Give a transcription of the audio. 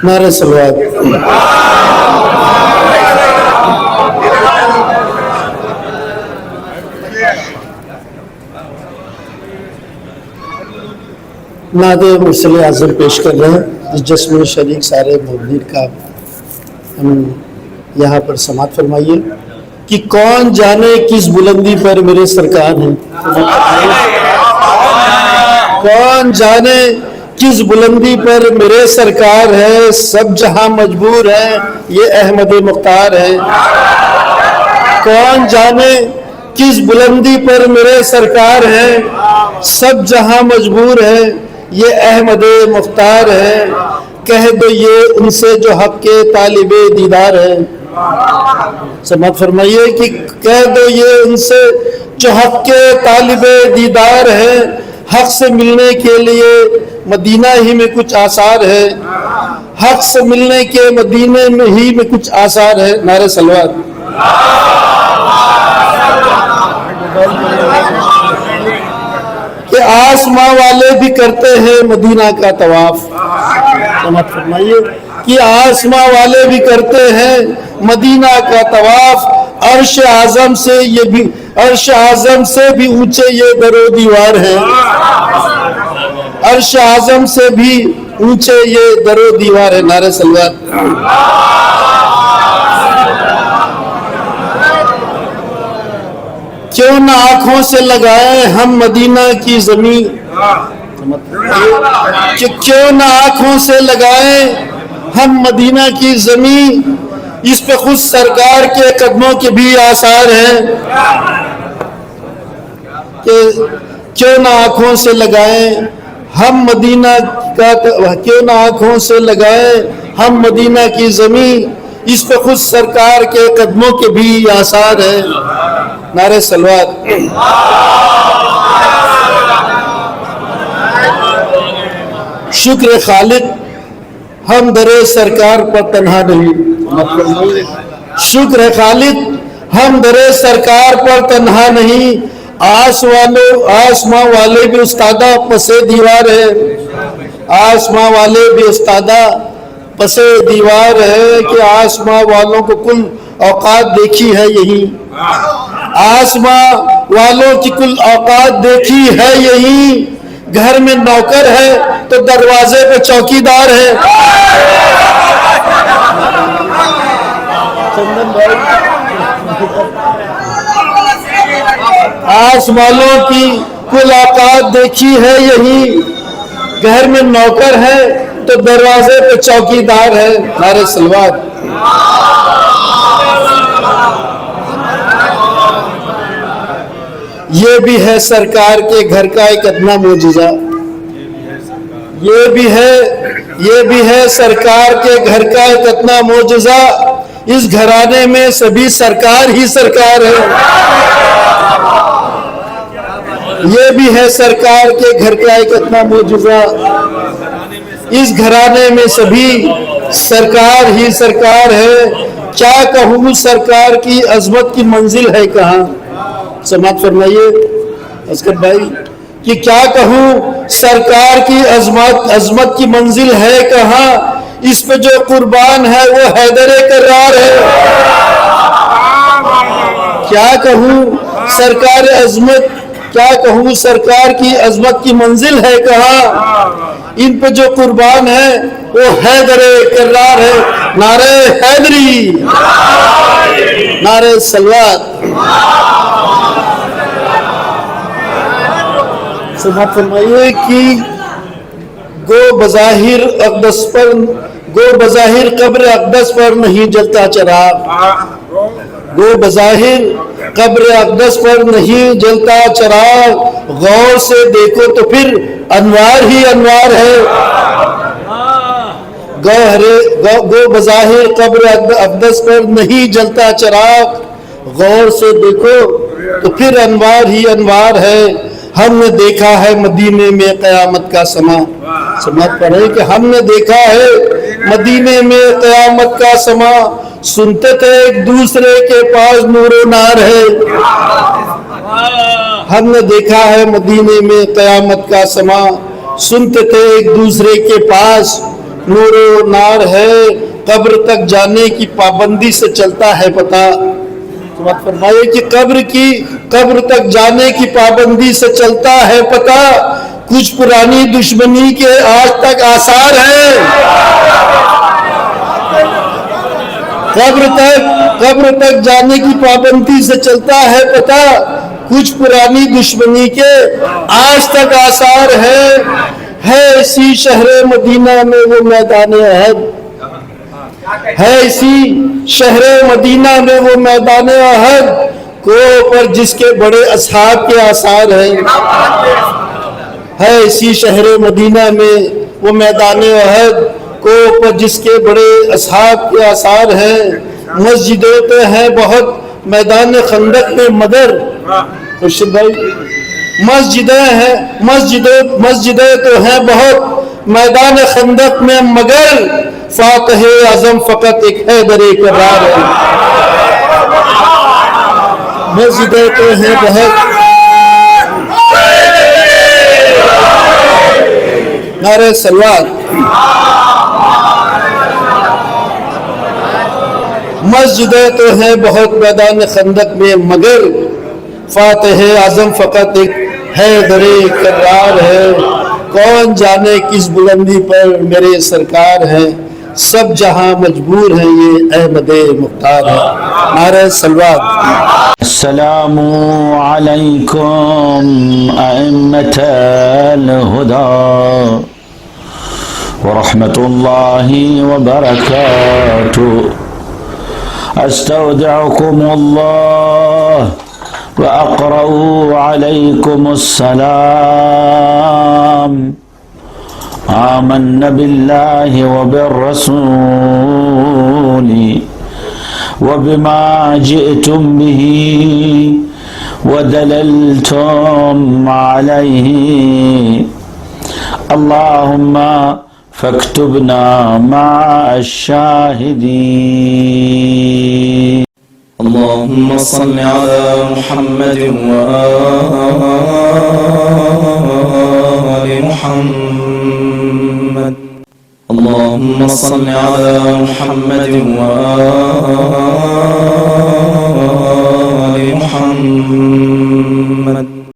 نعرہ صلوات۔ نعت مرسل اعظم پیش کر رہے ہیں اس جشن میں شریک سارے مومنین کا ہم یہاں پر سماعت فرمائیے کہ کون جانے کس بلندی پر میرے سرکار ہیں، کون جانے کس بلندی پر میرے سرکار ہے، سب جہاں مجبور ہے یہ احمد مختار ہے۔ کون جانے کس بلندی پر میرے سرکار ہے، سب جہاں مجبور ہے یہ احمد مختار ہے۔ کہہ دو یہ ان سے جو حق کے طالب دیدار ہے، سماعت فرمائیے کہ کہہ دو یہ ان سے جو حق کے طالب دیدار ہے، حق سے ملنے کے لیے مدینہ ہی میں کچھ آثار ہے، حق سے ملنے کے مدینہ میں ہی میں کچھ آثار ہے۔ نعرہ صلوات۔ کہ آسماں والے بھی کرتے ہیں مدینہ کا طواف، سماعت فرمائیے کہ آسماں والے بھی کرتے ہیں مدینہ کا طواف، عرش اعظم سے یہ بھی عرش اعظم سے بھی اونچے یہ در و دیوار ہے، عرش اعظم سے بھی اونچے یہ در و دیوار ہے۔ نعرہ صلوات۔ کیوں نہ آنکھوں سے لگائیں ہم مدینہ کی زمین، کہ کیوں نہ آنکھوں سے لگائیں ہم مدینہ کی زمین، اس پہ خود سرکار کے قدموں کے بھی آثار ہیں۔ کہ کیوں نہ آنکھوں سے لگائیں ہم مدینہ کا، کیوں نہ آنکھوں سے لگائیں ہم مدینہ کی زمین، اس پہ خود سرکار کے قدموں کے بھی آثار ہیں۔ نعرہ صلوات۔ شکر خالق ہم در سرکار پر تنہا نہیں، شکر خالق ہم در سرکار پر تنہا نہیں، آسماں والے بھی استادہ پس دیوار ہے، آسماں والے بھی استادہ پس دیوار ہے۔ کہ آسماں والوں کو کل اوقات دیکھی ہے یہی، آسماں والوں کی کل اوقات دیکھی ہے یہی، گھر میں نوکر ہے تو دروازے پہ چوکیدار ہے۔ آسماں والوں کی کل اوقات دیکھی ہے یہی، گھر میں نوکر ہے تو دروازے پہ چوکیدار ہے۔ نعرہ صلوات۔ یہ بھی ہے سرکار کے گھر کا ایک ادنا معجزہ، یہ بھی ہے سرکار کے گھر کا ایک ادنا معجزہ، اس گھرانے میں سبھی سرکار ہی سرکار ہے۔ یہ بھی ہے سرکار کے گھر کا ایک ادنا معجزہ، اس گھرانے میں سبھی سرکار ہی سرکار ہے۔ کیا کہوں سرکار کی عظمت کی منزل ہے کہاں، سماعت فرمائیے اسکر بھائی کہ کیا کہوں سرکار کی عظمت کی منزل ہے کہاں، اس پہ جو قربان ہے وہ حیدر کرار ہے۔ کیا کہوں سرکار عظمت، کیا کہوں سرکار کی عظمت کی منزل ہے کہاں، ان پہ جو قربان ہے وہ حیدر کرار ہے۔ نعرہ حیدری، نعرہ صلوات۔ سماعت فرمائیے کہ گو بظاہر قبر اقدس پر نہیں جلتا چراغ، گو بظاہر قبر اقدس پر نہیں جلتا چراغ، غور سے دیکھو تو پھر انوار ہی انوار ہے۔ گو بظاہر قبر اقدس پر نہیں جلتا چراغ، غور سے دیکھو تو پھر انوار ہی انوار ہے۔ ہم نے دیکھا ہے مدینے میں قیامت کا سما، سماعت پڑھیں کہ ہم نے دیکھا ہے مدینے میں قیامت کا سما، سنتے تھے ایک دوسرے کے پاس نور و نار ہے۔ ہم نے دیکھا ہے مدینے میں قیامت کا سما، سنتے تھے ایک دوسرے کے پاس نور و نار ہے، قبر تک جانے کی پابندی سے چلتا ہے پتہ۔ فرمائے کہ قبر تک جانے کی پابندی سے چلتا ہے پتہ، کچھ پرانی دشمنی کے آج تک آثار ہیں۔ قبر تک جانے کی پابندی سے چلتا ہے پتہ، کچھ پرانی دشمنی کے آج تک آثار ہیں۔ ہے اسی شہر مدینہ میں وہ میدان احد، ہے اسی شہر مدینہ میں وہ میدان احد، کو پر جس کے بڑے اصحاب کے آثار ہیں۔ ہے اسی شہر مدینہ میں وہ میدان احد، کو پر جس کے بڑے اصحاب کے آثار ہیں۔ مسجدیں تو ہیں بہت میدان خندق میں مگر، خورشید بھائی مسجدیں تو ہیں بہت میدان خندق میں مگر، فاتح اعظم فقط ایک حیدر کرار ہے۔ مسجدیں تو ہیں بہت، نعرہ سلوات۔ مسجدیں تو ہیں بہت میدان خندق میں مگر، فاتح اعظم فقط ایک حیدر کرار ہے۔ کون جانے کس بلندی پر میرے سرکار ہیں، سب جہاں مجبور ہیں یہ احمد مختار ہے۔ نعرہ سلوات۔ السلام علیکم ائمۃ الہدی ورحمۃ اللہ وبرکاتہ۔ استودعکم اللہ وأقرأ عليكم السلام۔ آمنا بالله وبالرسول وبما جئتم به ودللتم عليه، اللهم فاكتبنا مع الشاهدين۔ اللهم صل على محمد وآل محمد، اللهم صل على محمد وآل محمد